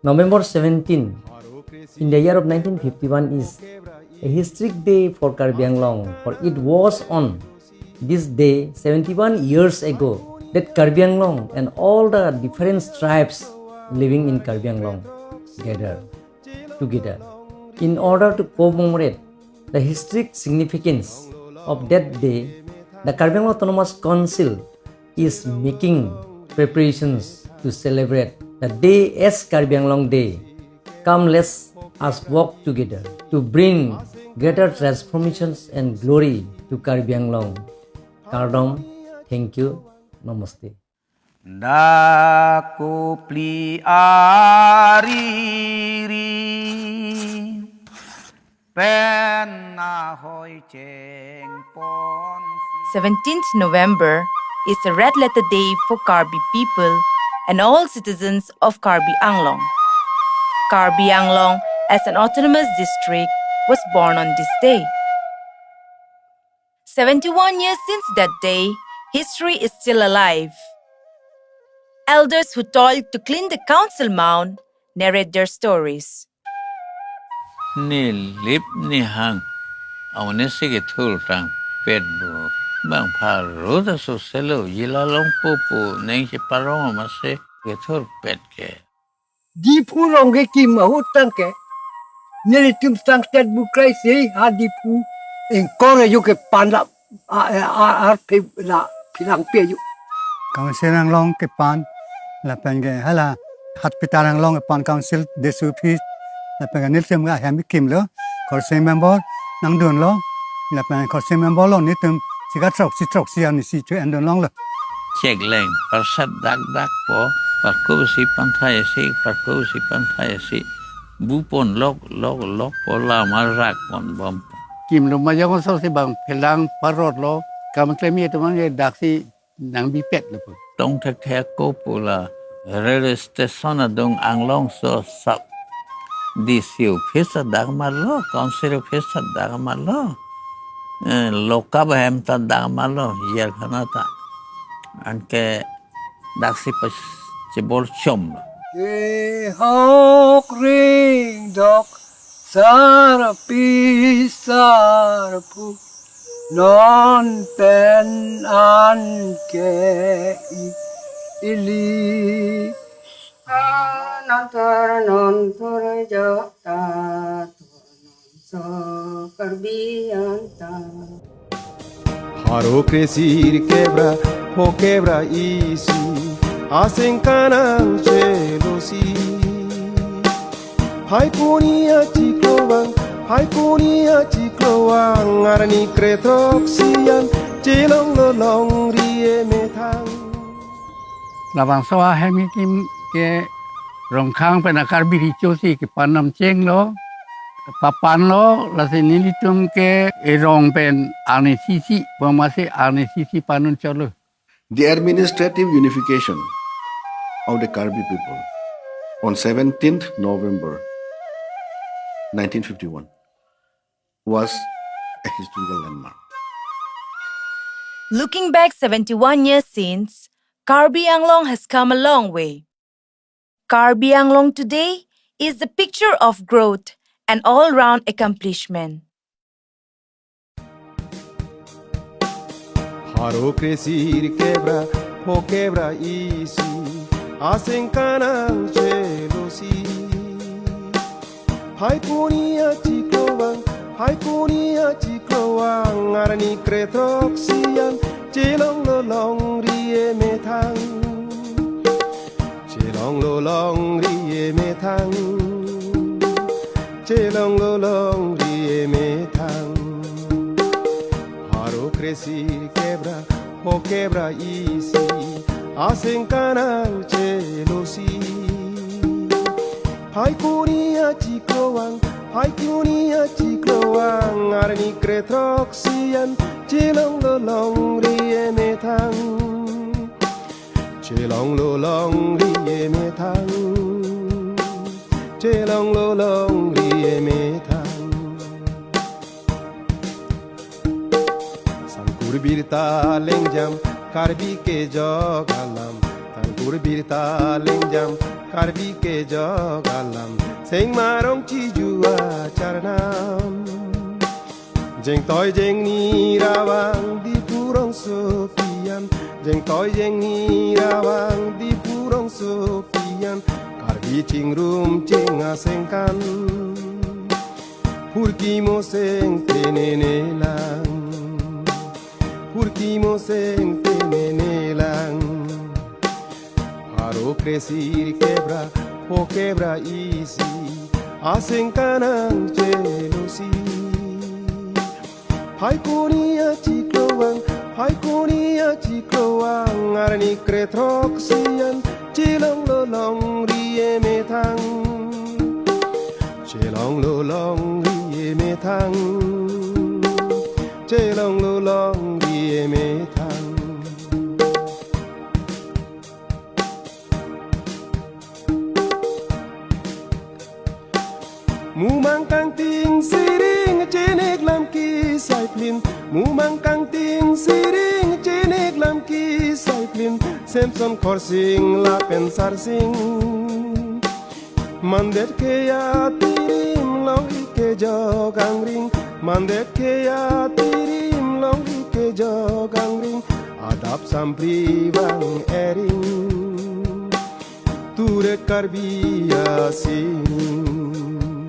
November 17 in the year of 1951 is a historic day for Karbi Anglong, for it was on this day 71 years ago that Karbi Anglong and all the different tribes living in Karbi Anglong gathered together in order to commemorate the historic significance of that day. The Karbi Anglong Autonomous Council is making preparations to celebrate the day as Karbi Anglong Day. Come, let's us work together to bring greater transformations and glory to Karbi Anglong. Kardom, thank you, namaste. Daku pli ariri pen ahoy cheng pon 17th November is a red letter day for Karbi people and all citizens of Karbi Anglong. Karbi Anglong, as an autonomous district, was born on this day. 71 years since that day, history is still alive. Elders who toiled to clean the council mound narrate their stories. Ni lip ni hang au ne sige thul rang pet bo bang pha ro da so selo yila long po neng che parong ma se ke thul pet ke Diphu rong ke kim ma hut tang ke nele tum sang tet bu krai se ha Diphu en kore yu ke pan la a pe la pilang pe yu council ang long ke pan la pen ke hala hat pitar ang long ke pan council de su phi la pen nil sem ga hem kim lo kor se member nang don lo la pen kor se member lo ni tum siga trok si an si chu en don long lo check leng par sat dak po par ko si pan thai si par ko si pan thai si bu pon lok po la ma rak pon bom kim lo ma yang so se bang phelang parot lo kam klemi to man dak si nang bi pet lo tong the ko pu la railway station dong anglong so sak di siu phisa dak ma lo council phisa dak ma lo loka ba hem ta dak ma lo yer khana ta an ke dak si pas che bol chom ke hok ring dok sar pi sar pu non pen an ke ili non tor jo ta so Karbi anta Haro crescer quebra, ho quebra isso, hacen canal jealousy. Hai punia cikloang, arani kretroksian, jelong lolong rie metang. labang so ha mi kim ke rong khang pe na Karbi ri chu si ke panam cheng lo papan lo la se ni tum ke e rong pen ani sisi pamase ani sisi panun cholo. The administrative unification of the Karbi people on 17th November 1951 was a historical landmark. Looking back 71 years since, Karbi Anglong has come a long way. Karbi Anglong today is the picture of growth and all-round accomplishment. Haro crescer quebra, ho quebra isso, hacen canal jealousy. Hai punia cikloang, arani kretroksian, jelong lolong rie metang. Jelong lolong rie metang. Jelong lolong rie metang. Haro crescer quebra, ho quebra isso, hacen canal jealousy. Hai punia cikloang, arani kretroksian, jelong lolong rie metang. Jelong lolong rie metang. Jelong lolong rie metang. Sangkur birta lengjam Karbi ke jogalam tan Kurbir taling jam Karbi ke jogalam Sing marong cijua charnam Jeng toy jeng ni rawang di purong sopian Jeng toy jeng ni rawang di purong sopian Karbi cing rum cing asengkan Purki mo seng tenene lang Purki mo seng tenene lang Haro crescer quebra o quebra isi Asengkan ang jealousy Hai kunia cikloang Arni kretrok sian Cilong lolong rie metang Cilong lolong rie metang Cilong lolong rie metang Mumang kang ting siring cenek lam kisai plin Mumang kang ting siring cenek lam kisai plin Samson korsing la pensar sing Mandet ke ya tirim long ike jogang ring Mandet ke ya tirim long ike jogang ring Adap sampli bang ering Turet karbiya sining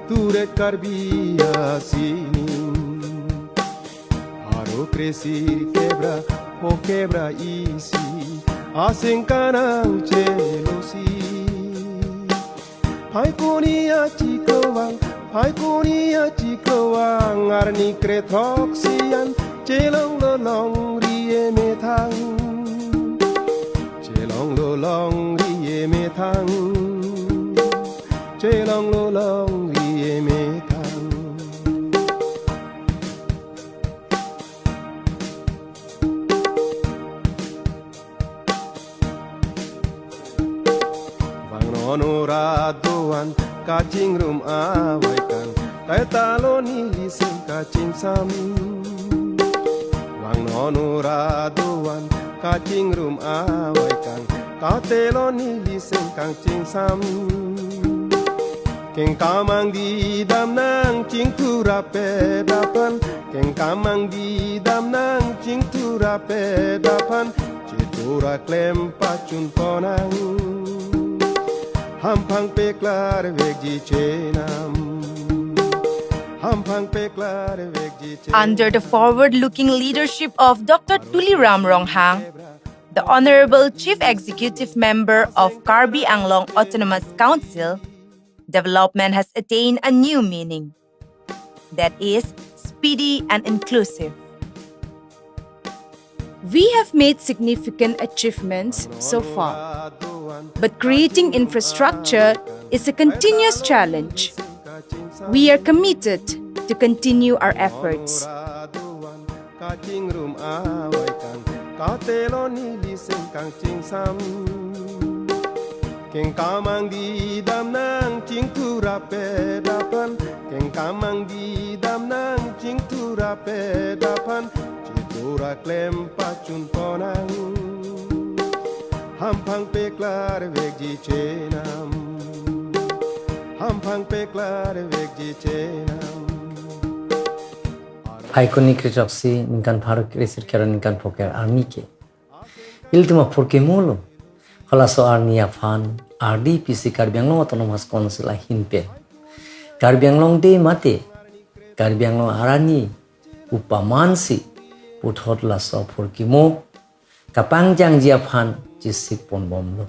Turet karbiya sining Haro crescer quebra o quebra isi Asengkan ang jealousy Hai kunia cikloang Arni kretrok sian Celong lolong rie metang Celong lolong rie metang Celong lolong rie metang Bang nonoradoan kacing rum awaikan Kaya taloni liseng kacing sam Bang nonoradoan kacing rum awaikan Kaya teloni liseng kacing sam Keng kamang di dam nang cing tura pedapan Keng kamang di dam nang cing tura pedapan Citura klem pacun ponang Hampang peklar vegji chenam Hampang peklar vegji chenam Under the forward-looking leadership of Dr. Tuliram Ronghang, the Honorable Chief Executive Member of Karbi Anglong Autonomous Council, development has attained a new meaning. That is, speedy and inclusive. We have made significant achievements so far, but creating infrastructure is a continuous challenge. We are committed to continue our efforts. Kacing rum awaikan Kateloni liseng kacing sam Keng kamang di dam nang cing tura pedapan Keng kamang di dam nang cing tura pedapan Citura klem pacun ponang Hampang peklar vegji chenam Hampang peklar vegji chenam Hai kuni krijoksi ningkan pharu krisir kera ningkan poker army ke Iltima porque molo Halaso arnia fan RDPC Karbi Anglong Autonomous Council a hinpe Karbi Anglong de mate Karbi Anglong arani upamansi puthot laso porque mo kapangjang jia fan jisik pon bomlo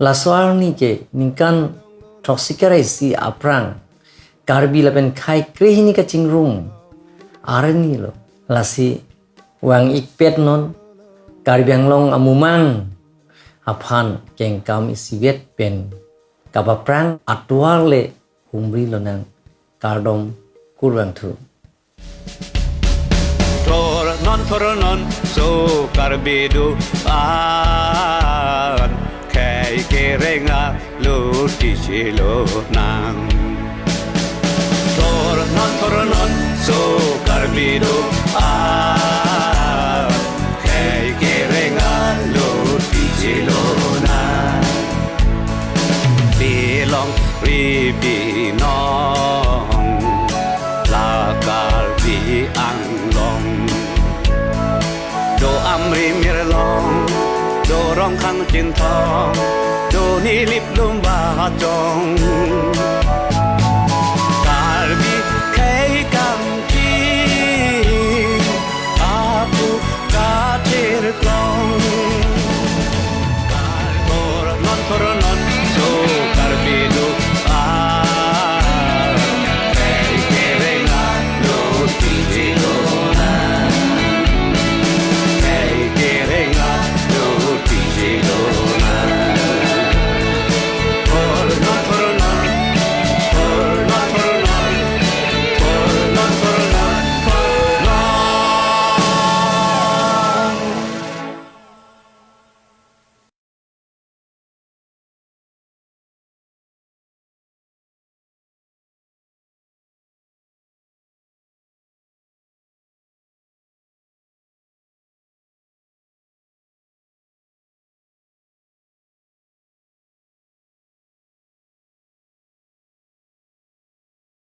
laso arni ke ningkan toxicera isi aprang Karbi lapen khai krehini ka chingrum arani lo lasi wang ikpet non Karbi Anglong amumang aphan kengkam isiwet pen kabaprang atwar le humri lo nang kardom kurwang thu Toronon so karbidu an kai kerenga lu tisilo nang Toronon so karbidu an kai kerenga lu tisilo ปีน้องลากาลปีอังลองโดอัมริมิรลองโดร้องคังจินทองโดนิลิบลุมบาจง